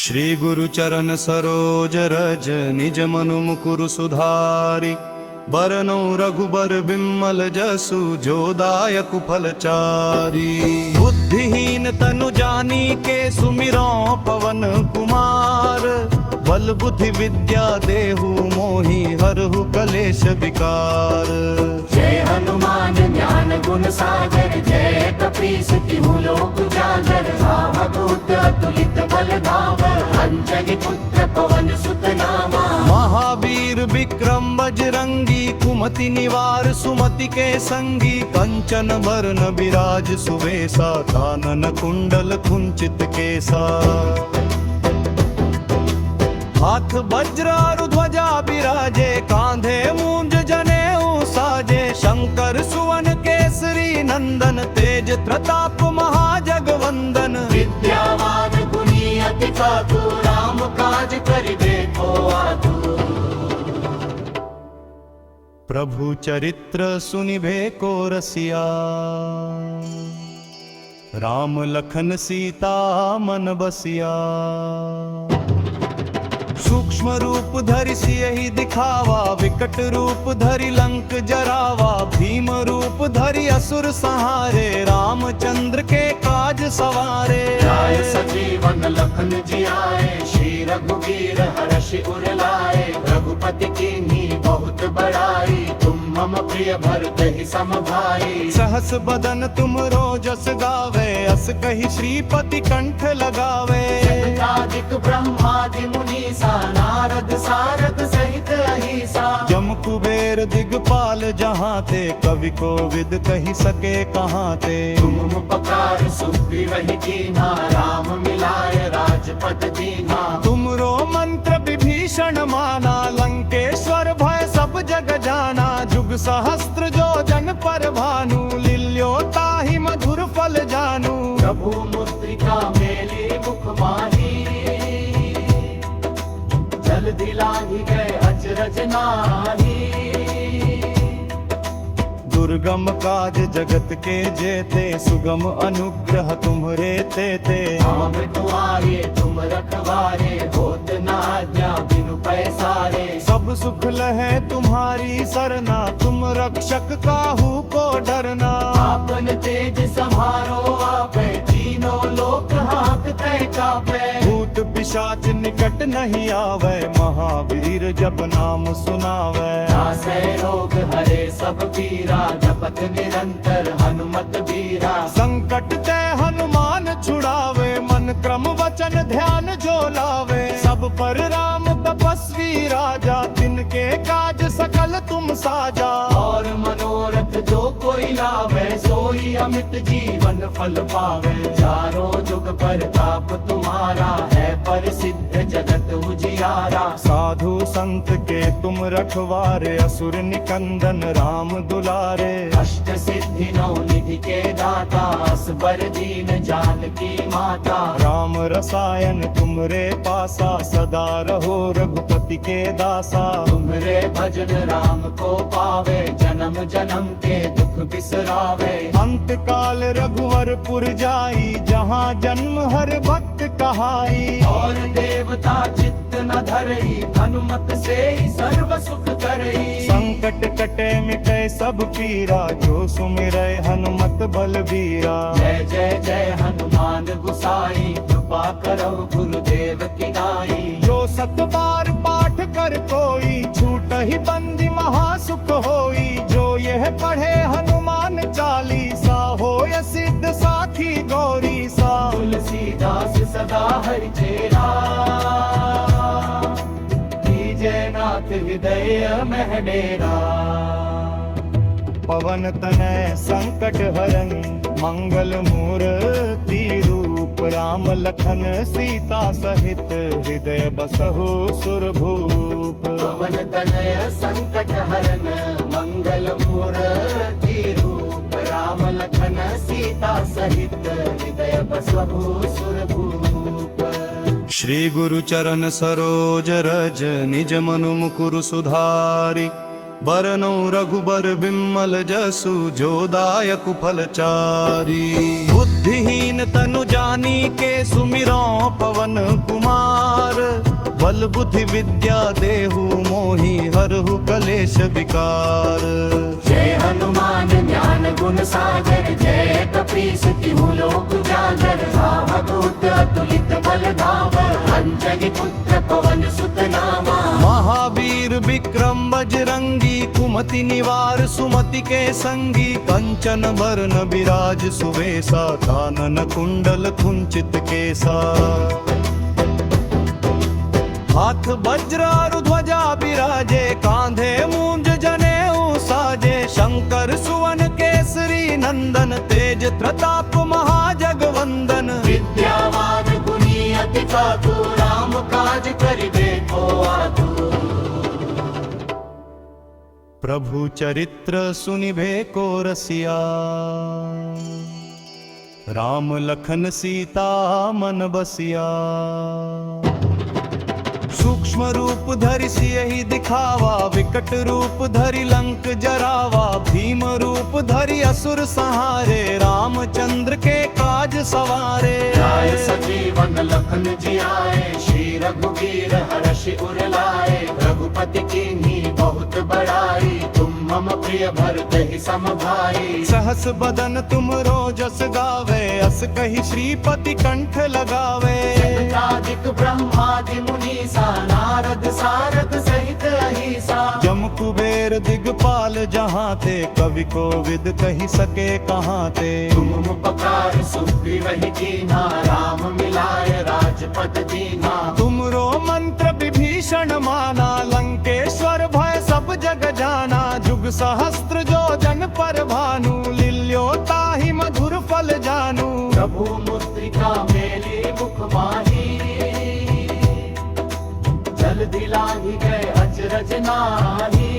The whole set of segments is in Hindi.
श्री गुरु चरण सरोज रज निज मनु मुकुरु सुधारि बरनौ रघुबर बिमल जसु जो दायक फलचारी। बुद्धिहीन तनु जानी के सुमिरो पवन कुमार बल बुद्धि विद्या देहु मोहि हरहु कलेश विकार। जय हनुमान ज्ञान गुण सागर जय कपीस तिहु लोक उजागर रामदूत अतुलित बल धामा अंजनी पुत्र पवन सुत नामा। महावीर विक्रम बजरंगी कुमति निवार सुमति के संगी कंचन बरन बिराज सुवेसा कानन कुंडल कुंचित केसा। हाथ वज्र ध्वजा बिराजे कांधे मूंज जनेऊ साजे शंकर सुवन केसरी नंदन तेज प्रताप महाजगवंदन। विद्यावान गुणी अति चातुर राम काज करिबे को आतुर। प्रभु चरित्र सुनिबे को रसिया राम लखन सीता मन बसिया। सूक्ष्म रूप धरि सियहि दिखावा विकट रूप धरि लंक जरावा। भीम रूप धरि असुर संहारे रामचंद्र के काज सवारे। लाए सजीवन लखन जियाए श्री रघुवीर हर्षि उर लाए। रघुपति कीन्ही बहुत बड़ाई तुम मम प्रिय भरत ही सम भाई। सहस बदन तुम रोजस गावे अस कहि श्रीपति कंठ लगावे। सनकादिक ब्रह्मादि मुनीसा नारद सारद सहित अहिसा। जम कुबेर दिगपाल जहाँ ते कवि को विद कही सके कहाँ ते। तुम उपकार सुग्रीव ही कीन्हा राम मिलाए राजपद दीन्हा। तुमरो मंत्र विभीषण माना लंकेश्वर भय सब जग जाना। जुग सहस्त्र जो जन पर भानु लिल्यो ताहि मधुर फल जानू। प्रभु मुद्रिका मेली मुख माही जल दिलाहि गए अचरज नाही। दुर्गम काज जगत के जेते सुगम अनुग्रह तुम्हरे तेते। हम तुम्हारे तुम रखवारे होत न आज्ञा बिनु पैसारे। सब सुख लहे तुम्हारी सरना तुम रक्षक काहू को डरना। आपन तेज समारो आपे तीनों लोक हांकते कापे। भूत पिशाच निकट नहीं आवे महावीर जब नाम सुनावे। नासै रोग हरे सब पीरा जपत निरंतर हनुमत बीरा। संकट ते हनुमान छुड़ावे मन क्रम वचन ध्यान जो लावे। सब पर राम तपस्वी राजा तिनके काज सकल तुम साजा। और मनोरथ जो कोई लावे सोई अमित जीवन फल पावे। चारों जुग परताप तुम्हारा है प्रसिद्ध जगत उजियारा। साधु संत के तुम रखवारे असुर निकंदन राम दुलारे। अष्ट सिद्धि नौ निधि के दाता असबर दीन जानकी माता। राम रसायन तुमरे पासा सदा रहो रघुपति के दासा। तुमरे भजन राम को पावे जन्म जन्म के दुख बिसरावे। अंत काल रघुवरपुर जाई जहाँ जन्म हर भक्त कहाई। और देवता चित्त न धरई हनुमत से ही सर्व सुख करई। संकट कटे मिटे सब पीरा जो सुमिरै हनुमत बलबीरा। जय जय जय हनुमान गुसाई कृपा करो गुरुदेव की नाई। जो सत बार पाठ कर कोई छूट ही बंदी महासुख होई। जो यह पढ़े हनुमान चालीसा होय सिद्ध साखी गौरी सा। तुलसीदास सदा हरि चेरा कीजय नाथ हृदय मह डेरा। पवन तनय संकट हरन मंगल मूर्ति रूप। राम लखन सीता सहित हृदय बसहु सुरभूप। पवन तनय संकट हरन मंगल मूर्ति रूप। राम लखन सीता सहित हृदय बसहु सुरभूप। श्री गुरु चरण सरोज रज निज मनु मुकुरु सुधारि बरनौ रघुबर बिमल जसु जो दायक फलचारी। बुद्धिहीन तनु जानी के सुमिरो पवन कुमार बल बुद्धि विद्या देहु मोहि हरहु कलेश विकार। जय हनुमान ज्ञान गुण सागर, जय कपीस तिहु लोक उजागर। रावदूत अतुलित बल धामा, अंजनी पुत्र पवन सुत नामा। महावीर विक्रम बजरंगी, कुमति निवार सुमति के संगी। कंचन बरन बिराज सुवेशा, कानन कुंडल कुंचित केसा। हाथ वज्र और ध्वजा बिराजे, कांधे मूंज जनेऊ साजे। शंकर सुवन केसरी नंदन, तेज प्रताप महाजगवंदन। विद्यावान गुणी अति चातुर, राम काज करिबे को आतुर। प्रभु चरित्र सुनिबे को रसिया, राम लखन सीता मन बसिया। सूक्ष्म रूप धरि सियहि दिखावा, विकट रूप धरि लंक जरावा। भीम रूप धरि असुर संहारे, रामचंद्र के काज सवारे। लाए सजीवन लखन जियाए, श्री रघुवीर हर्षि उर लाए। रघुपति कीन्ही बहुत बड़ाई, तुम मम प्रिय भरत ही सम भाई। सहस बदन तुम रोजस गावे, अस कहि श्रीपति कंठ लगावे। सनकादिक ब्रह्मादि मुनीसा, नारद सारद सहित अहिसा। जम कुबेर दिगपाल जहाँ ते, कवि को विद कही सके कहाँ ते। तुम उपकार सुग्रीव ही कीन्हा, राम मिलाए राजपद दीन्हा। तुमरो मंत्र विभीषण माना, लंकेश्वर भय सब जग जाना। जुग सहस्त्र जो जन पर भानु, लिल्यो ताहि मधुर फल जानू। प्रभु मुद्रिका मेली मुख माही, जल्दी लांघि गए अचरज नाहि।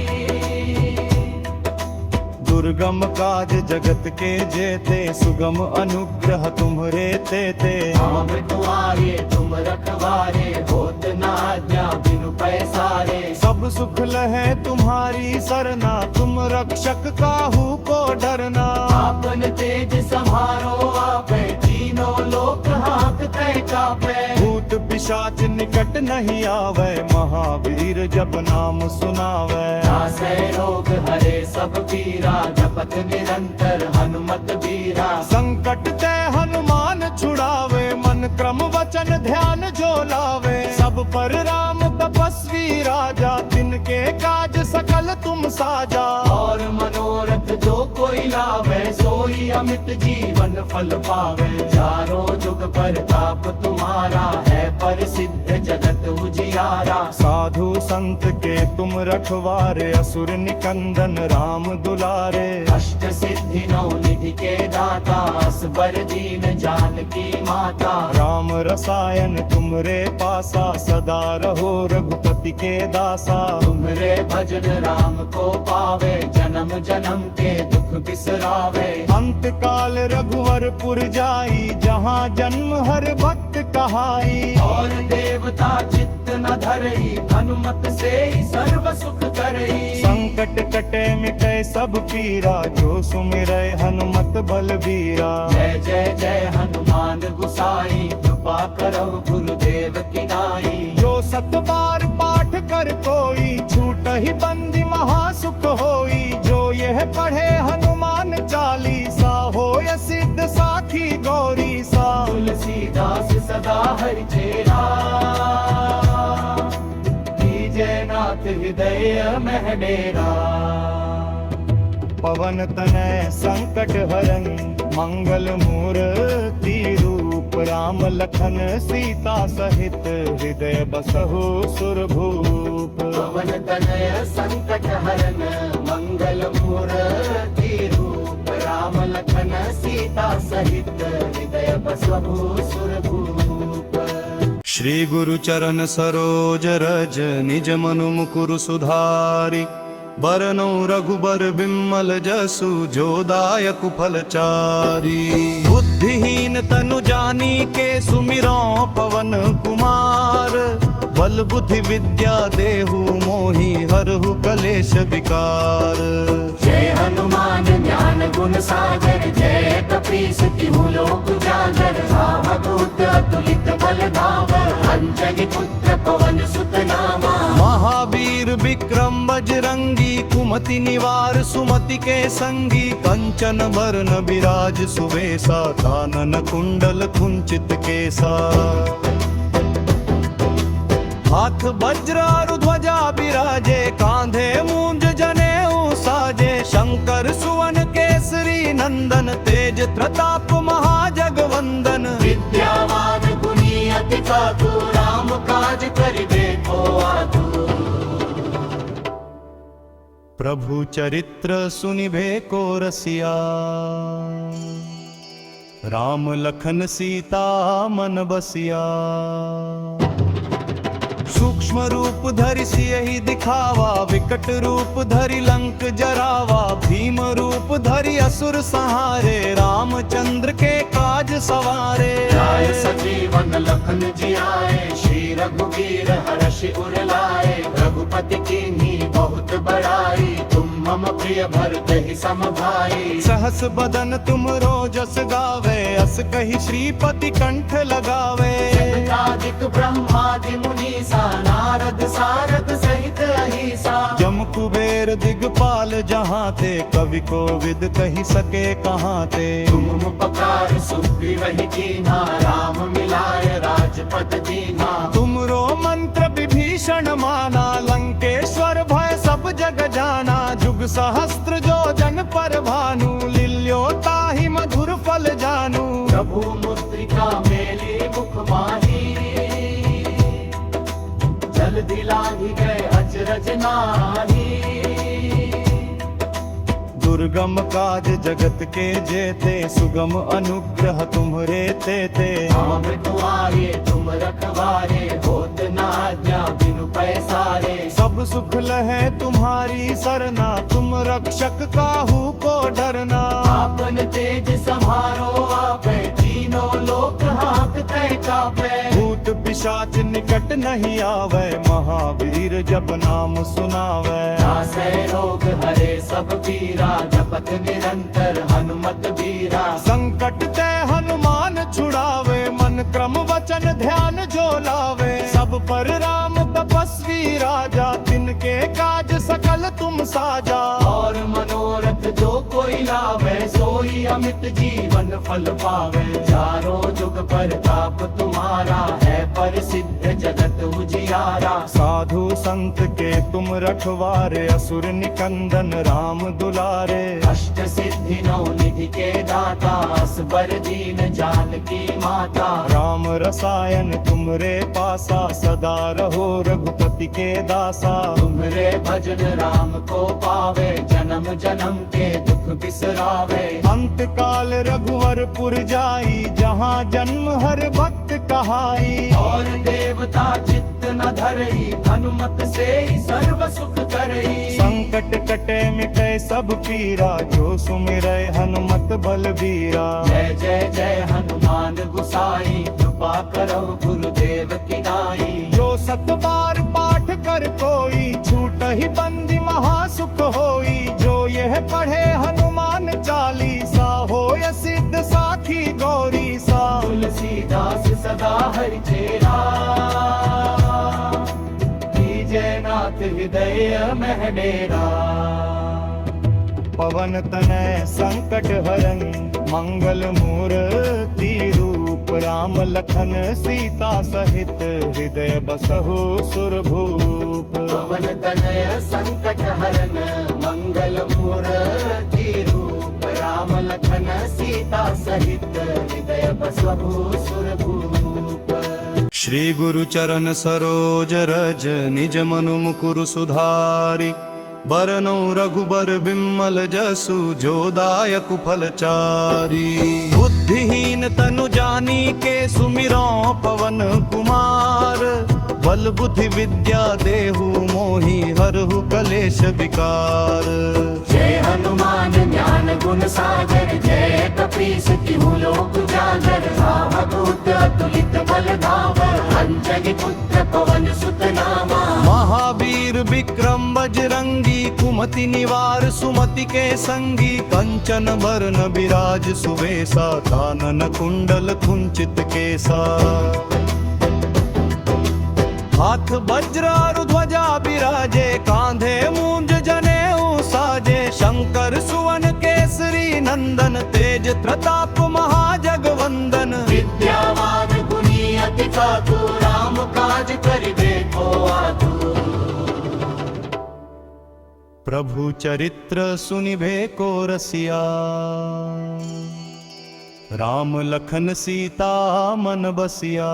दुर्गम काज जगत के जेते, सुगम अनुग्रह तुम्हरे तेते। हम तुम्हारे तुम रखवारे, होत न आज्ञा बिनु पैसारे। सब सुख लहे तुम्हारी सरना, तुम रक्षक काहू को डरना। आपन तेज समारो आपे, तीनों लोक हांकते कापे। भूत पिशाच निकट नहीं आवे, महावीर जब नाम सुनावे। नासै रोग हरे सब पीरा, जपत निरंतर हनुमत बीरा। संकट ते हनुमान छुड़ावे, मन क्रम वचन ध्यान जो लावे। सब पर राम तपस्वी राजा, तिनके काज सकल तुम साजा। और मनोरथ जो कोई लावे, सोई अमित जीवन फल पावे। चारों जुग परताप तुम्हारा, है प्रसिद्ध जगत उजियारा। साधु संत के तुम रखवारे, असुर निकंदन राम दुलारे। अष्ट सिद्धि नौ निधि के दाता, असबर दीन जानकी माता। राम रसायन तुमरे पासा, सदा रहो रघुपति के दासा। तुमरे भजन राम को पावे, जन्म जन्म के दुख बिसरावे। अंत काल रघुवरपुर जाई, जहाँ जन्म हर भक्त कहाई। और देवता चित्त न धरई, हनुमत से ही सर्व सुख करई। संकट कटे मिटे सब पीरा, जो सुमिरै हनुमत बलबीरा। जय जय जय हनुमान गुसाई, कृपा करो गुरुदेव की नाई। जो सत बार पाठ कर कोई, छूट ही बंदी महासुख होई। जो यह पढ़े हनुमान चालीसा, होय सिद्ध साखी गौरी सा। तुलसीदास सदा हरि चेरा, कीजय नाथ हृदय मह डेरा। पवन तनय संकट हरन, मंगल मूर्ति रूप। राम लखन सीता सहित, हृदय बसहु सुरभूप। पवन तनय संकट हरन, मंगल मूर्ति रूप। राम लखन सीता सहित, हृदय बसहु सुरभूप। श्री गुरु चरण सरोज रज, निज मनु मुकुरु सुधारि। बरनौ रघुबर बिमल जसु, जो दायक फलचारी। बुद्धिहीन तनु जानिके, सुमिरौ पवन कुमार। बल बुद्धि विद्या देहु मोहि, हरहु कलेश विकार। जय हनुमान ज्ञान गुण सागर, जय कपीस तिहु लोक उजागर। रावदूत अतुलित बल धाव अंजनी पुत्र पवन सुत नामा महावीर विक्रम बजरंगी कुमति निवार सुमति के संगी कंचन बरन विराज सुवेसा कानन कुंडल कुंचित केसा हाथ वज्र और ध्वजा विराजे कांधे मूंज जनेऊ साजे शंकर सुवन केसरी नंदन तेज प्रताप महाजगवंदन विद्यावान गुणी अति चातुर राम काज करिबे को आतुर प्रभु चरित्र सुनिभे को रसिया राम लखन सीता मन बसिया सूक्ष्म रूप धरि सियहि दिखावा विकट रूप धरि लंक जरावा भीम रूप धरि असुर संहारे रामचंद्र के काज सवारे आए सजीवन लखन जी आए श्री रघुवीर हर्षि उर लाए रघुपति कीन्ही बहुत बड़ाई तुम मम प्रिय भरत ही सम भाई सहस बदन तुम रोजस गावे अस कहि श्रीपति कंठ लगावे सनकादिक ब्रह्मादि मुनीसा नारद सारद सहित अहिसा जम कुबेर दिगपाल जहाँ थे कवि को विद कही सके कहाँ थे तुम उपकार सुग्रीव ही कीन्हा राम मिलाए राजपद दीन्हा तुमरो मंत्र विभीषण माना लंकेश्वर भय सब जग जाना जुग सहस्त्र जो जन पर भानु लिल्यो ताहि मधुर फल जानू प्रभु मुद्रिका मेली मुख माही जल दिलाही गए अचरज नाही दुर्गम काज जगत के जेते सुगम अनुग्रह तुम्हरे तेते हम तुम्हारे तुम रखवारे होत ना आज्ञा बिनु पैसारे सब सुख लहे तुम्हारी सरना तुम रक्षक काहू को डरना आपन तेज संहारो आपे तीनों लोक हांकते कापे भूत पिशाच निकट नहीं आवे महावीर जब नाम सुनावे नासै रोग हरे सब पीरा जपत निरंतर हनुमत बीरा संकट ते हनुमान छुड़ावे मन क्रम वचन ध्यान जो लावे सब पर राम तपस्वी राजा तिनके काज सकल तुम साजा और मनोरथ जो कोई लावे सोई अमित जीवन फल पावे चारों जुग परताप तुम्हारा है प्रसिद्ध जगत उजियारा साधु संत के तुम रखवारे असुर निकंदन राम दुलारे अष्ट सिद्धि नौ निधि के दाता असबर दीन जानकी माता राम रसायन तुमरे पासा सदा रहो रघुपति के दासा तुमरे भजन राम को पावे जन्म जन्म के दुख बिसरावे अंत काल रघुवरपुर जाई जहाँ जन्म हर भक्त कहाई और देवता चित्त न धरई हनुमत से ही सर्व सुख करई संकट कटे मिटे सब पीरा जो सुमिरै हनुमत बलबीरा जय जय जय हनुमान गुसाई कृपा करो गुरुदेव की नाई जो सत बार पाठ कर कोई छूट ही बंदी महासुख होई जो यह पढ़े हनुमान चालीसा होय सिद्ध साखी गौरी सा तुलसीदास सदा हरि चेरा कीजय नाथ हृदय मह डेरा पवन तनय संकट हरन मंगल मूर्ति रूप राम लखन सीता सहित हृदय बसहु सुरभूप पवन तनय संकट हरन मंगल मूर्ति रूप राम लखन सीता सहित हृदय बसहु सुरभूप श्री गुरु चरण सरोज रज निज मनु मुकुरु सुधारि बरनौ रघुबर बिमल जसु जो दायक फलचारी बुद्धिहीन तनु जानी के सुमिरो पवन कुमार बल बुद्धि विद्या देहु मोहि हरहु कलेश विकार जय हनुमान ज्ञान गुण सागर जय कपीस तिहु लोक उजागर रामदूत अतुलित बल धावर अंजनी पुत्र पवन सुत नामा महावीर विक्रम बजरंगी कुमति निवार सुमति के संगी कंचन बरन विराज सुवेसा कानन कुंडल कुंचित केसा हाथ वज्र और ध्वजा विराजे, कांधे मूंज जनेऊ साजे। शंकर सुवन केसरी नंदन, तेज प्रताप महाजगवंदन। विद्यावान गुणी अति चातुर, राम काज करिबे को आतुर। प्रभु चरित्र सुनिबे को रसिया, राम लखन सीता मन बसिया।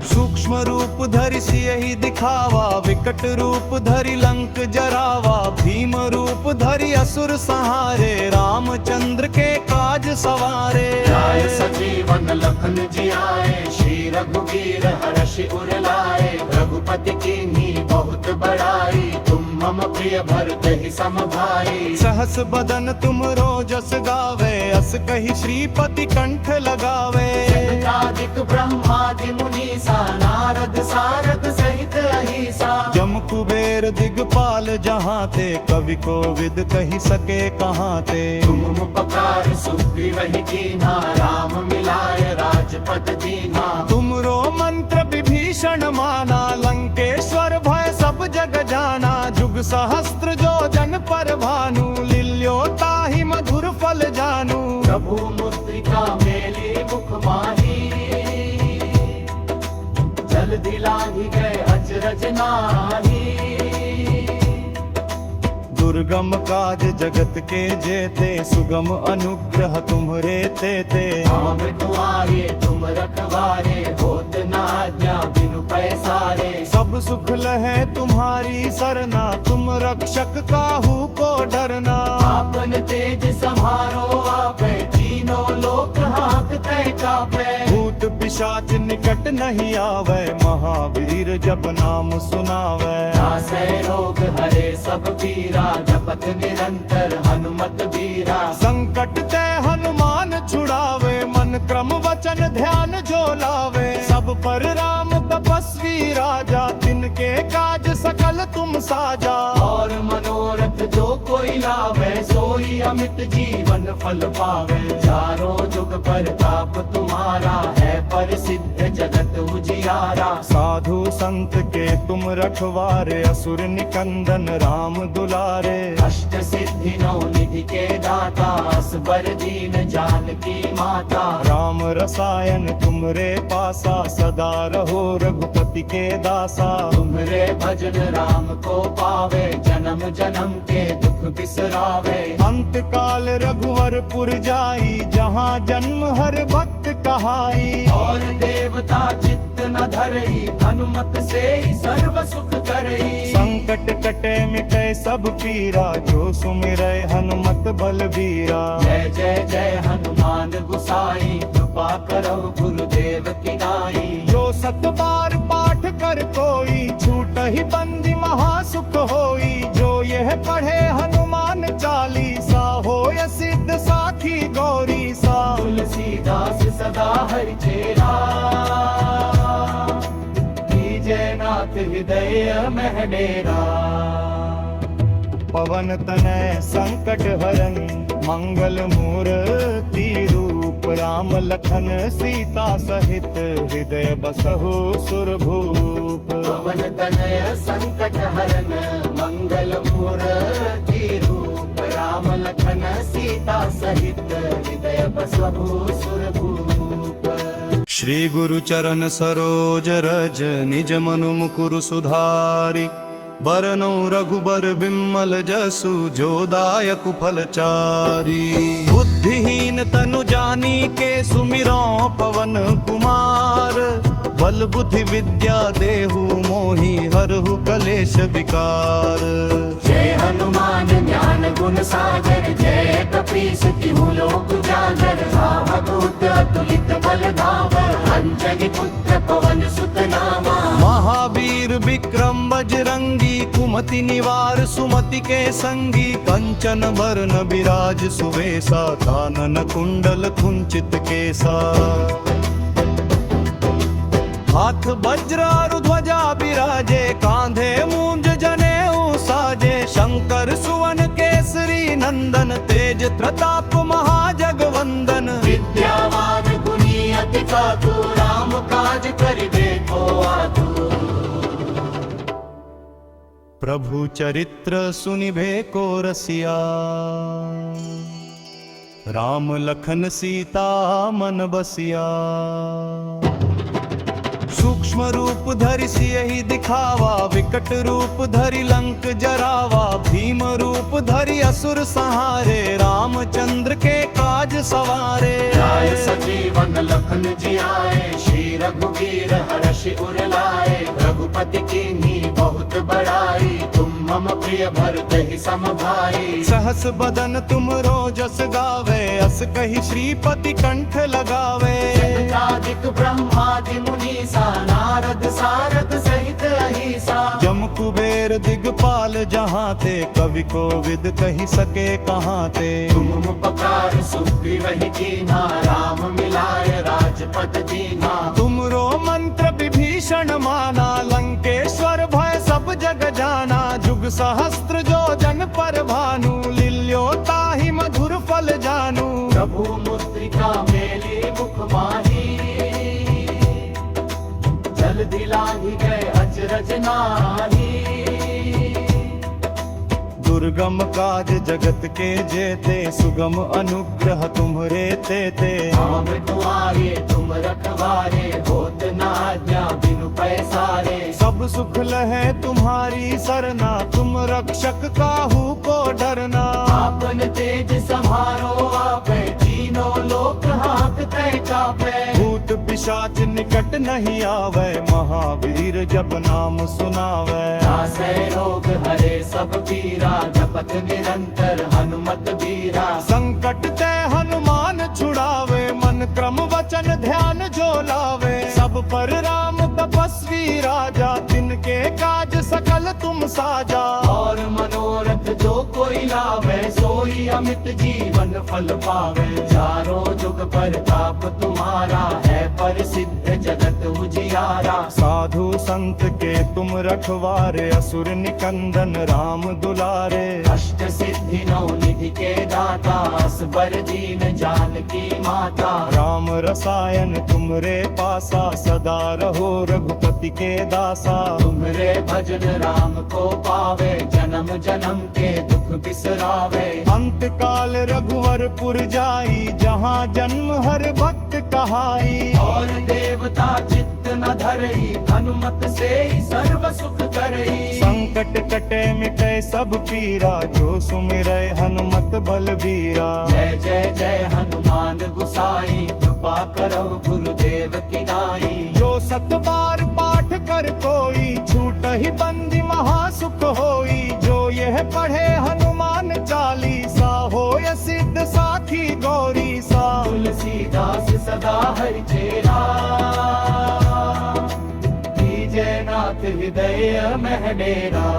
सूक्ष्म रूप धरि सियहि दिखावा, विकट रूप धरि लंक जरावा। भीम रूप धरि असुर संहारे, रामचंद्र के काज सवारे। जय सजीवन लखन जियाए, श्री रघुवीर हर्षि उर लाए। रघुपति कीन्ही बहुत बड़ाई, तुम मम प्रिय भरत ही सम भाई। सहस बदन तुम रोजस गावे, अस कहि श्रीपति कंठ लगावे। सनकादिक ब्रह्मादि मुनीसा, नारद सारद सहित अहिसा। जम कुबेर दिगपाल जहाँ ते, कवि को विद कही सके कहाँ ते। तुम उपकार सुग्रीवहि कीन्हा, राम मिलाय राजपद दीन्हा। तुमरो मंत्र विभीषण माना, लंकेश्वर भय सब जग जाना। जुग सहस्त्र जो जन पर भानु, लिल्यो ताहि मधुर फल जानू। प्रभु मुद्रिका मेली मुख माही, जल दिलाहि गए अचरज नाही। दुर्गम काज जगत के जेते, सुगम अनुग्रह तुम्हरे तेते। हम तुम्हारे तुम रखवारे, होत न आज्ञा बिनु पैसारे। सब सुख लहे तुम्हारी सरना, तुम रक्षक काहू को डरना। आपन तेज समारो आपे, तीनों लोक हांकते कापे। भूत पिशाच निकट नहीं आवे, महावीर जब नाम सुनावे। नासै रोग हरे सब पीरा, जपत निरंतर हनुमत बीरा। संकट ते हनुमान छुड़ावे, मन क्रम वचन ध्यान जो लावे। सब पर राम तपस्वी राजा, तिनके काज सकल तुम साजा। और मनोरथ जो कोई लावे, सोई अमित जीवन फल पावे। चारों जुग परताप तुम्हारा, है प्रसिद्ध जगत उजियारा। साधु संत के तुम रखवारे, असुर निकंदन राम दुलारे। अष्ट सिद्धि नौ निधि के दाता, असबर दीन जानकी माता। राम रसायन तुमरे पासा, सदा रहो रघुपति के दासा। तुमरे भजन राम को पावे, जन्म जन्म के दुख बिसरावे। अंत काल रघुवरपुर जाई, जहाँ जन्म हर भक्त कहाई। और देवता चित्त न धरई, हनुमत से ही सर्व सुख करई। संकट कटे मिटे सब पीरा, जो सुमिरै हनुमत बलबीरा। जय जय जय हनुमान गुसाई, कृपा करो गुरुदेव की नाई। जो सत बार पाठ कर कोई, छूट ही बंदी महासुख होई। जो यह पढ़े हनुमान चालीसा, होय सिद्ध साखी गौरी सा। तुलसीदास सदा हरि चेरा, कीजय नाथ हृदय मह डेरा। पवन तनय संकट हरन, मंगल मूर्ति रूप। राम लखन सीता सहित, हृदय बसहु सुरभूप। पवन तनय संकट हरन, मंगल मूर्ति रूप। राम लखन सीता सहित, हृदय बसहु सुरभूप। श्री गुरु चरण सरोज रज, निज मनु मुकुरु सुधारि। बरनौ रघुबर बिमल जसु, जो दायक फलचारी। बुद्धिहीन तनु जानी के, सुमिरौ पवन कुमार। बल बुद्धि विद्या देहु मोहि, हरहु कलेश विकार। जय हनुमान ज्ञान गुण सागर, जय कपीस तिहु लोक उजागर। रावदूत अतुलित बल धामा, अंजनी पुत्र पवन सुत नामा। महावीर विक्रम बजरंगी, कुमति निवार सुमति के संगी। कंचन बरन बिराज सुवेसा, कानन कुंडल कुंचित केसा। हाथ वज्र और ध्वजा विराजे, कांधे मूंज जनेऊ साजे। शंकर सुवन केसरी नंदन, तेज प्रताप महाजगवंदन। विद्यावान गुणी अति चातुर, राम काज करिबे को प्रभु चरित्र सुनिभे को रसिया, राम लखन सीता मन बसिया। सूक्ष्म रूप धरि सियहि दिखावा, विकट रूप धरि लंक जरावा। भीम रूप धरि असुर संहारे, रामचंद्र के काज सवारे। आए सजीवन लखन जी आए, श्री रघुवीर हर्षि उर लाए। रघुपति कीन्ही बहुत बड़ाई, तुम मम प्रिय भरत ही सम भाई। सहस बदन तुम रोजस गावे, अस कहि श्रीपति कंठ लगावे। जगदादिक ब्रह्मादि मुनीसा, नारद सारद सहित अहिसा। जम कुबेर दिगपाल जहाँ ते, कवि को विद कही सके कहाँ ते। तुम उपकार सुग्रीव ही कीन्हा, राम मिलाए राजपद दीन्हा। तुमरो मंत्र विभीषण माना, लंकेश्वर भय सब जग जाना। जुग सहस्त्र जो जन पर भानु, लिल्यो ताहि मधुर फल जानू। प्रभु मुद्रिका मेली मुख माही, जल्दी लाही गए अचरज नाही। दुर्गम काज जगत के जेते, सुगम अनुग्रह तुम्हरे तेते। हम तुम्हारे तुम रखवारे, होत न आज्ञा बिनु पैसारे। सब सुख लहे तुम्हारी सरना, तुम रक्षक काहू को डरना। आपन तेज समारो आपे, तीनों लोक हाथ तय कापे। भूत पिशाच निकट नहीं आवे, महावीर जब नाम सुनावे। नासै रोग हरे सब पीरा, जपत निरंतर हनुमत बीरा। संकट ते हनुमान छुड़ावे, मन क्रम वचन ध्यान जो लावे। सब पर राम तपस्वी राजा, तिनके काज सकल तुम साजा। और मनोरथ जो कोई लावे, सोई अमित जीवन फल पावे। चारों जुग परताप तुम्हारा, है प्रसिद्ध जगत उजियारा। साधु संत के तुम रखवारे, असुर निकंदन राम दुलारे। अष्ट सिद्धि नौ निधि के दाता, असबर दीन जानकी माता। राम रसायन तुमरे पासा, सदा रहो रघुपति के दासा। तुमरे भजन राम को पावे, जन्म जन्म के दुख बिसरावे। अंत काल रघुवरपुर जाई, जहाँ जन्म हर भक्त कहाई। और देवता चित्त न धरई, हनुमत से ही सर्व सुख करई। संकट कटे मिटे सब पीरा, जो सुमिरै हनुमत बलबीरा। जय जय जय हनुमान गुसाई, कृपा करो गुरुदेव की नाई। जो सत बार पाठ कर कोई, छूट ही बंदी महासुख होई। जो यह पढ़े हनुमान चालीसा, होय सिद्ध साखी गौरी सा। तुलसीदास सदा हरि चेरा, जय नाथ हृदय मह डेरा।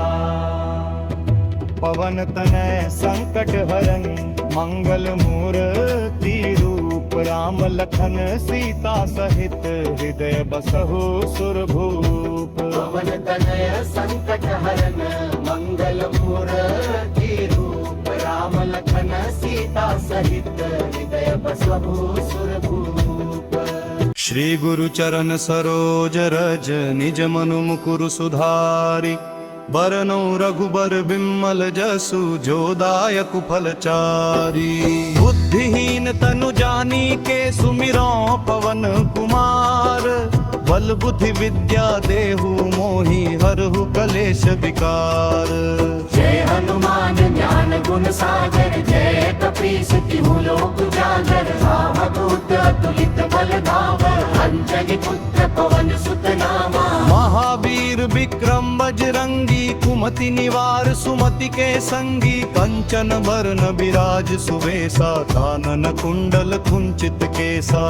पवन तनय संकट हरन, मंगल मूर्ति रूप। राम लखन सीता सहित, हृदय बसहु सुरभूप। पवन तनय संकट हरन, मंगल मूर्ति रूप। राम लखन सीता सहित, हृदय बसहु सुरभूप। श्री गुरु चरण सरोज रज, निज मनु मुकुरु सुधारि। बरनौ रघुबर बिमल जसु, जो दायक फलचारी। बुद्धिहीन तनु जानी के, सुमिरौ पवन कुमार। बल बुद्धि विद्या देहु मोहि, हरहु कलेश विकार। जय हनुमान ज्ञान गुण सागर, जय कपीस तिहु लोक उजागर। रामदूत अतुलित बल धामा, अंजनी पुत्र पवन सुत नामा। महावीर विक्रम बजरंगी, कुमति निवार सुमति के संगी। कंचन बरन बिराज सुवेसा, कानन कुंडल कुंचित केसा।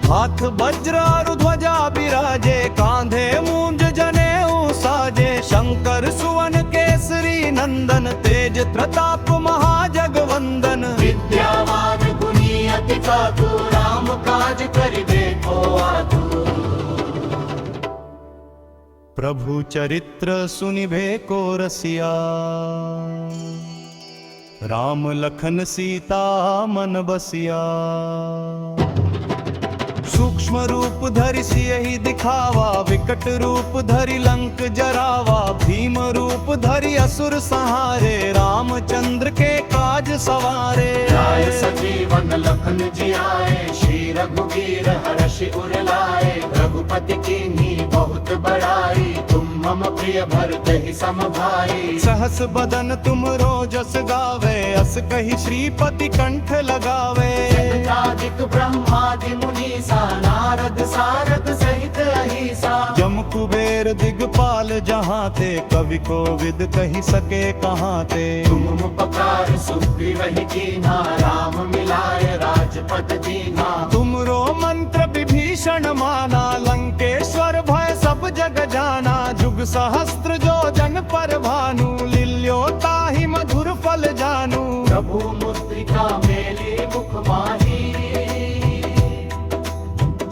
हाथ वज्र और ध्वजा बिराजे, कांधे मूंज जनेऊ साजे। शंकर सुवन केसरी नंदन, तेज प्रताप महाजगवंदन। विद्यावान गुणी अति चातु, राम काज करिबे को आतुर। प्रभु चरित्र सुनिभे को रसिया, राम लखन सीता मन बसिया। सूक्ष्म रूप धरि सियहि दिखावा, विकट रूप धरि लंक जरावा, भीम रूप धरि असुर संहारे, रामचंद्र के काज सवारे। लाए सजीवन लखन जियाए, श्री रघुवीर हर्षि उर लाए, रघुपति कीन्ही बहुत बड़ाई, तुम मम प्रिय भरत ही सम भाई। सहस बदन तुम रोजस गावे, अस कही श्रीपति कंठ लगावे। सनकादिक ब्रह्मादि मुनीसा, नारद सारद सहित अहिसा, जम कुबेर दिगपाल जहाँ ते, कवि कोविद कही सके कहाँ ते। तुम उपकार सुग्रीव ही कीन्हा, राम मिलाए राजपद दीन्हा। तुमरो मंत्र विभीषण माना, लंकेश्वर भय सब जग जाना। जुग सहस्त्र जो जन पर भानु, लिल्यो ताहि मधुर फल जानू। प्रभु मुद्रिका मेली मुख माही,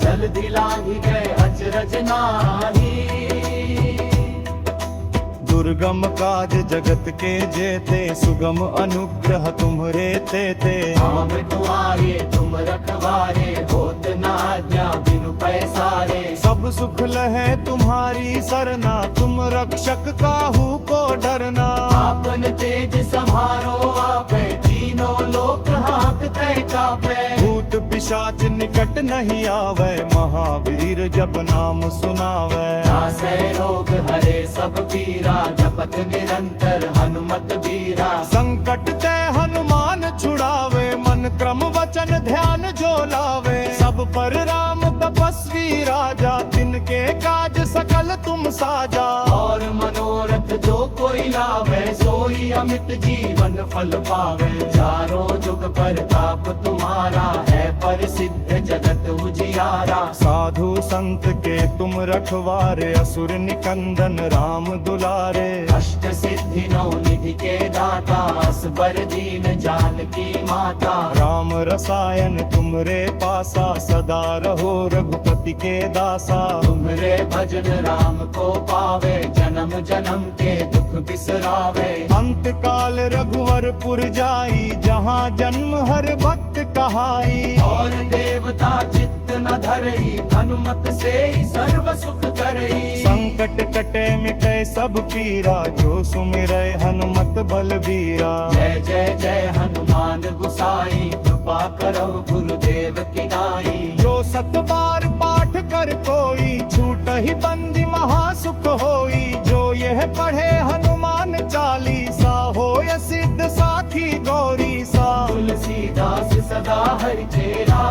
जल्दी लाही गए अचरज नाही। दुर्गम काज जगत के जेते, सुगम अनुग्रह तुम्हरे तेते। हम तुम्हारे तुम रखवारे, होत न आज्ञा बिनु पैसारे। सब सुख लहे तुम्हारी सरना, तुम रक्षक काहू को डरना। आपन तेज संहारो आपे, तीनों लोक हांकते कापे। भूत पिशाच निकट नहीं आवे, महावीर जब नाम सुनावे। नासै रोग हरे सब पीरा, जपत निरंतर हनुमत बीरा। संकट ते हनुमान छुड़ावे, मन क्रम वचन ध्यान जो लावे। सब पर राम तपस्वी राजा, तिनके काज सकल तुम साजा। और मनोरथ जो कोई लावे, सोई अमित जीवन फल पावे। चारों जुग प्रताप तुम्हारा, है प्रसिद्ध जगत उजियारा। साधु संत के तुम रखवारे, असुर निकंदन राम दुलारे। अष्ट सिद्धि नौ निधि के दाता, असबर दीन जानकी माता। राम रसायन तुमरे पासा, सदा रहो रघुपति के दासा। तुमरे भजन राम को पावे, जन्म जन्म के दुख बिसरावे। अंत काल रघुवरपुर जाई, जहाँ जन्म हर भक्त कहाई। और देवता चित्त न धरई, हनुमत से ही सर्व सुख करई। संकट कटे मिटे सब पीरा, जो सुमिरै हनुमत बलबीरा। जय जय जय हनुमान गुसाई, कृपा करो गुरुदेव की नाई। जो सत बार पाठ कर कोई, छूट ही बंदी महासुख होई। जो यह पढ़े हनुमान चालीसा, होय सिद्ध साखी गौरी सा। तुलसीदास सदा हरि चेरा,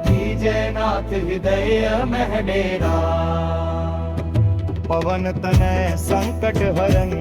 कीजय नाथ हृदय मह डेरा। पवन तनय संकट हरन,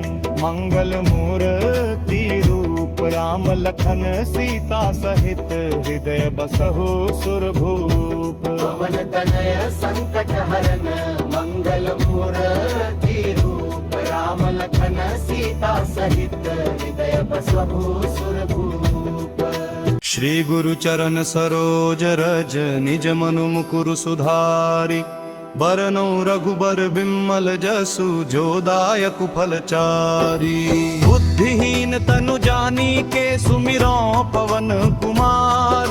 मंगल मूर्ति रूप। राम लखन सीता सहित, हृदय बसहु सुरभूप। पवन तनय संकट हरन, मंगल मूर्ति रूप। राम लखन सीता सहित, हृदय बसहु सुरभूप। श्री गुरु चरण सरोज रज, निज मनु मुकुरु सुधारि। बरनौ रघुबर बिमल जसु, जो दायक फलचारी। बुद्धिहीन तनु जानिके, सुमिरौ पवन कुमार।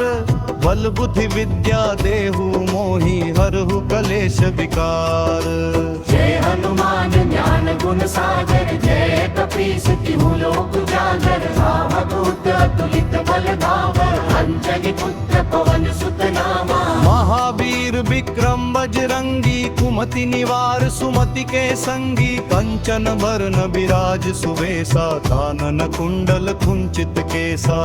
बल बुद्धि विद्या देहु मोहि, हरहु कलेश विकार। जय हनुमान ज्ञान गुण सागर, जय कपीस तिहु लोक उजागर। रामदूत अतुलित बल धामा, अंजनी पुत्र पवन सुत नामा। महावीर विक्रम बजरंगी, कुमति निवार सुमति के संगी। कंचन बरन बिराज सुवेसा, कानन कुंडल कुंचित केसा।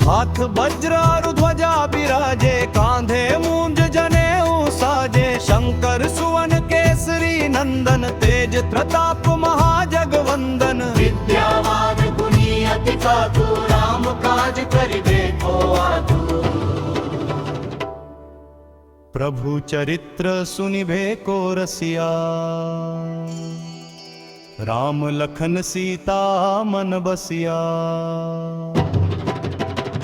हाथ वज्र और ध्वजा बिराजे, कांधे मूंज जनेऊ साजे। शंकर सुवन केसरी नंदन, तेज प्रताप महाजगवंदन। विद्यावान गुणी अति चातुर, राम काज करिबे को आतुर। प्रभु चरित्र सुनिबे को रसिया, राम लखन सीता मन बसिया।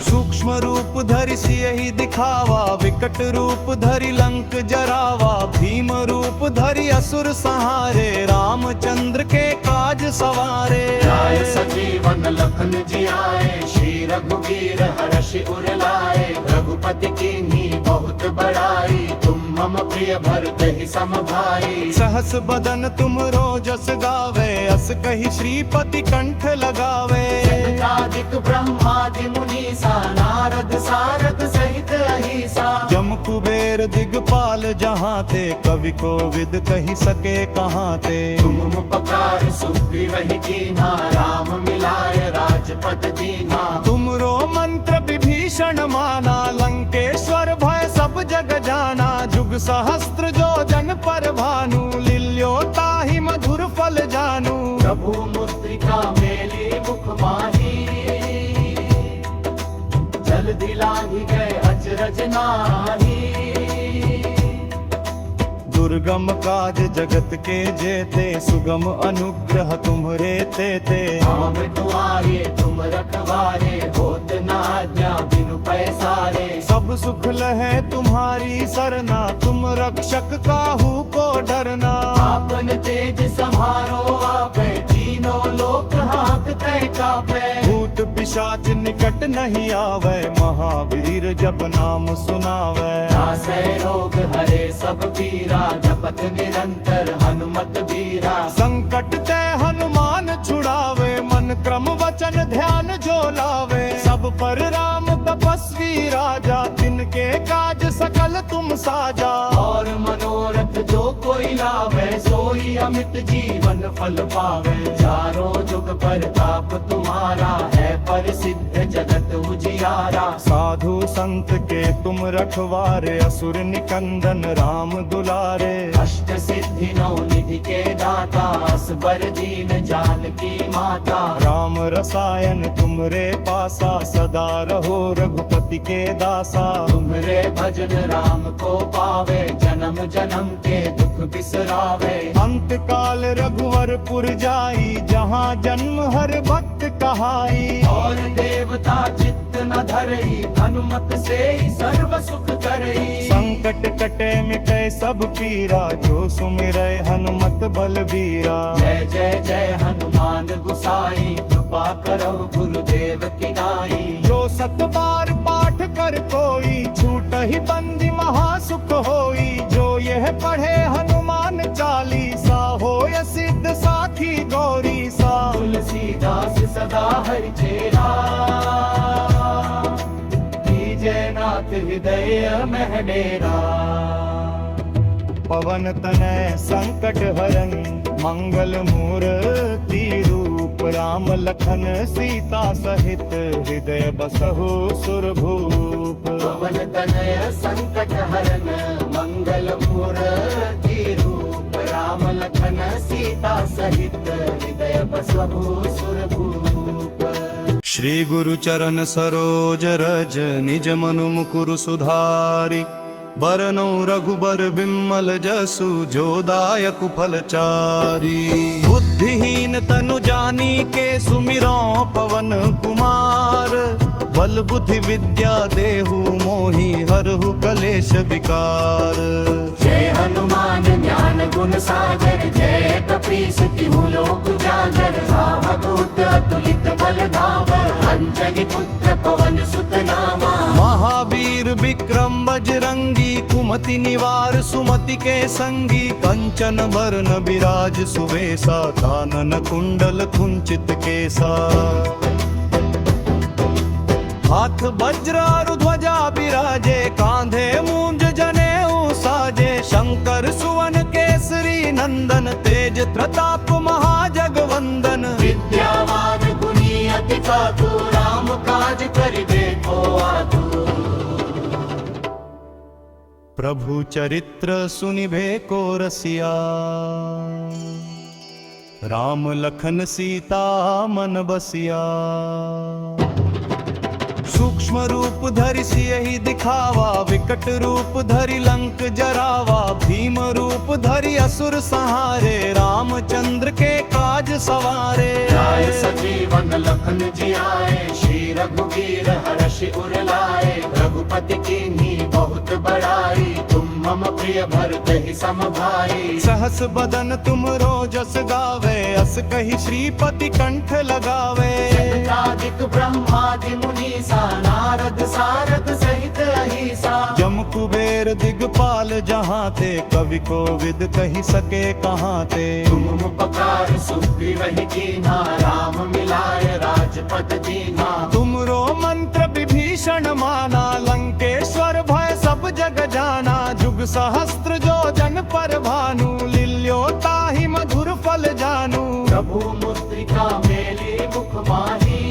सूक्ष्म सूक्ष्म रूप धरि सियहि दिखावा, विकट रूप धरि लंक जरावा, भीम रूप धरि असुर संहारे, रामचंद्र के काज सवारे। आए सजीवन लखन जी आए, श्री रघुवीर हर्षि उर लाए, रघुपति कीन्ही बहुत बड़ाई, तुम मम प्रिय भरत ही सम भाई। सहस बदन तुम रोजस गावे, अस कहि श्रीपति कंठ लगावे। सनकादिक ब्रह्मादि मुनीसा, नारद सारद सहित अहिसा, जम कुबेर दिगपाल जहाँ ते, कवि को विद कही सके कहाँ ते। तुम उपकार सुग्रीवहि कीन्हा, राम मिलाय राजपद दीन्हा। तुमरो मंत्र विभीषण माना, लंकेश्वर भय सब जग जाना। जुग सहस्त्र जो जन पर भानु, लिल्यो ताहि मधुर फल जानू। प्रभु मुद्रिका मेली मुख माही, जल दिलाहि गए अचरज नाही। दुर्गम काज जगत के जेते, सुगम अनुग्रह तुम्हरे तेते। हम तुम्हारे तुम रखवारे, होत न आज्ञा बिनु पैसारे। सब सुख लहे तुम्हारी सरना, तुम रक्षक काहू को डरना। आपन तेज संहारो आपे, तीनों लोक हांकते कापे। भूत पिशाच निकट नहीं आवे, महावीर जब नाम सुनावे। नासै रोग हरे सब पीरा, जपत निरंतर हनुमत बीरा। संकट ते हनुमान छुड़ावे, मन क्रम वचन ध्यान जो लावे। सब पर राम तपस्वी राजा, तिनके काज सकल तुम साजा। और मनोरथ जो कोई लावे, सोई अमित जीवन फल पावे। चारों जुग परताप तुम्हारा है, प्रसिद्ध जगत उजियारा। साधु संत के तुम रखवारे, असुर निकंदन राम दुलारे। अष्ट सिद्धि नौ निधि के दाता, असबर दीन जानकी माता। राम रसायन तुमरे पासा, सदा रहो रघुपति के दासा। तुम्हरे भजन राम को पावे, जन्म जन्म के दुख बिसरावे। अंत काल रघुवरपुर जाई, जहाँ जन्म हर भक्त कहाई। और देवता चित्त न धरई, हनुमत से ही सर्व सुख करई। संकट कटे मिटे सब पीरा, जो सुमिरै हनुमत बलबीरा। जय जय जय हनुमान गुसाई, कृपा करो गुरुदेव की नाई। जो सत बार पाठ कर कोई, छूट ही बंदी महासुख होई। जो यह पढ़े हनुमान चालीसा, होय सिद्ध साखी गौरी सा। तुलसीदास सदा हरि चेरा, कीजय नाथ हृदय मह डेरा। पवन तनय संकट हरन, मंगल मूर्ति रूप। राम लखन सीता सहित, हृदय बसहु सुरभूप। पवन तनय संकट हरन, मंगल मूर्ति रूप। राम लखन सीता सहित, हृदय बसहु सुरभूप। श्री गुरु चरण सरोज रज, निज मनु मुकुरु सुधारि। बरनौ रघुबर बिमल जसु, जो दायक फलचारी। बुद्धिहीन तनु जानिके, सुमिरौ पवन कुमार। बल बुद्धि विद्या देहु मोहि, हरहु कलेश विकार। जय हनुमान ज्ञान गुण सागर, जय कपीस तिहु लोक उजागर। रामदूत अतुलित बल धामा, अंजनी पुत्र पवन सुत नामा। महावीर विक्रम बजरंगी, कुमति निवार सुमति के संगी। कंचन बरन बिराज सुवेसा, कानन कुंडल कुंचित केसा। हाथ वज्र और ध्वजा बिराजे, कांधे मूंज जनेऊ साजे। शंकर सुवन केसरी नंदन, तेज प्रताप महाजगवंदन। विद्यावान गुणी अति चातुर, राम काज करिबे को आतुर। प्रभु चरित्र सुनिबे को रसिया, राम लखन सीता मन बसिया। सूक्ष्म रूप धरि सियहि दिखावा, विकट रूप धरि लंक जरावा, भीम रूप धरि असुर संहारे, रामचंद्र के काज सवारे। लाए सजीवन लखन जियाए, श्री रघुवीर हर्षि उर लाए, रघुपति कीन्ही बहुत बड़ाई, तुम मम प्रिय भरत ही सम भाई। सहस बदन तुम रोजस गावे, अस कहि श्रीपति कंठ लगावे। सनकादिक ब्रह्मादि मुनीसा, नारद सारद सहित अहिसा, जम कुबेर दिगपाल जहाँ ते, कवि को विद कही सके कहाँ ते। तुम उपकार सुग्रीव ही कीन्हा, राम मिलाए राजपद दीन्हा। तुमरो मंत्र विभीषण माना, लंकेश्वर भय सब जग जाना। जुग सहस्त्र जो जन पर भानु, लिल्यो ताहि मधुर फल जानू। प्रभु मुद्रिका मेली मुख माही,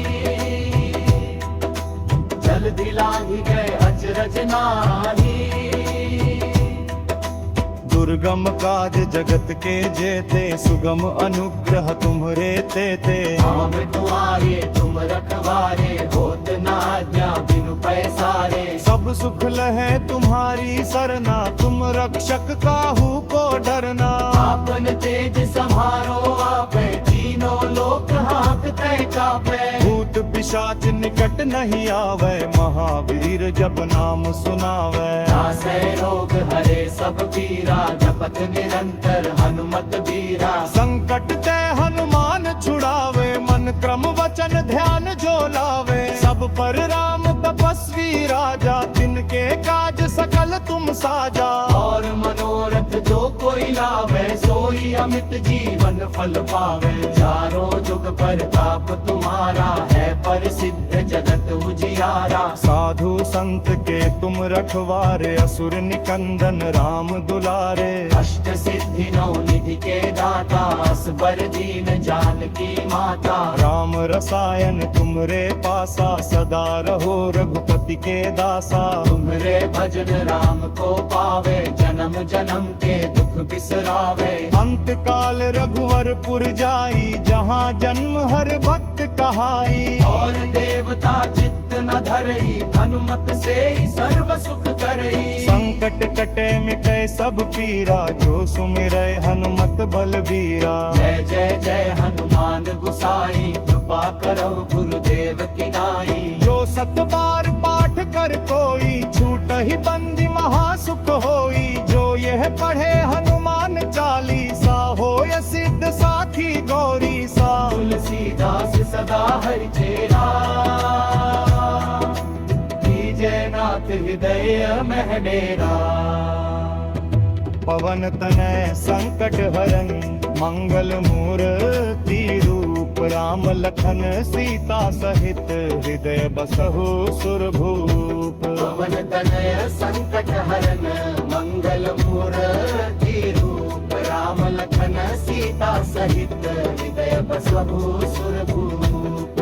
जल दिलाहि गए अचरज नाही। दुर्गम काज जगत के जेते, सुगम अनुग्रह तुम्हरे तेते। हम तुम्हारे तुम रखवारे, होत न आज्ञा बिनु पैसारे। सब सुख लहे तुम्हारी सरना, तुम रक्षक काहू को डरना। आपन तेज समारो आपे, तीनों लोक हांकते कापे। भूत पिशाच निकट नहीं आवे, महावीर जब नाम सुनावे। नासै रोग हरे सब पीरा, जपत निरंतर हनुमत बीरा। संकट ते हनुमान छुड़ावे, मन क्रम वचन ध्यान जो लावे। सब पर राम तपस्वी राजा, तिनके काज सकल तुम साजा। और मनोरथ जो कोई लावे, सोई अमित जीवन फल पावे। चारों जुग परताप तुम्हारा, है प्रसिद्ध जगत उजियारा। साधु संत के तुम रखवारे, असुर निकंदन राम दुलारे। अष्ट सिद्धि नौ निधि के दाता, असबर दीन जानकी माता। राम रसायन तुमरे पासा, सदा रहो रघुपति के दासा। तुमरे भजन राम को पावे, जन्म जन्म के दुख बिसरावे। अंत काल रघुवरपुर जाई, जहाँ जन्म हर भक्त कहाई। और देवता चित्त न धरई, हनुमत से ही सर्व सुख करई। संकट कटे मिटे सब पीरा, जो सुमिरै हनुमत बलबीरा। जय जय जय हनुमान गुसाई, कृपा करो गुरुदेव की नाई। जो सत बार पाठ कर कोई, छूट ही बंदी महासुख होई। जो यह पढ़े हनुमान चालीसा, होय सिद्ध साखी गौरी सा। तुलसीदास सदा हरि चेरा, कीजय नाथ हृदय मह डेरा। पवन तनय संकट हरन, मंगल मूर्ति रूप। राम लखन सीता सहित, हृदय बसहु सुरभूप। पवन तनय संकट हरन, मंगल मूर्ति रूप। राम लखन सीता सहित, हृदय बसहु सुरभूप।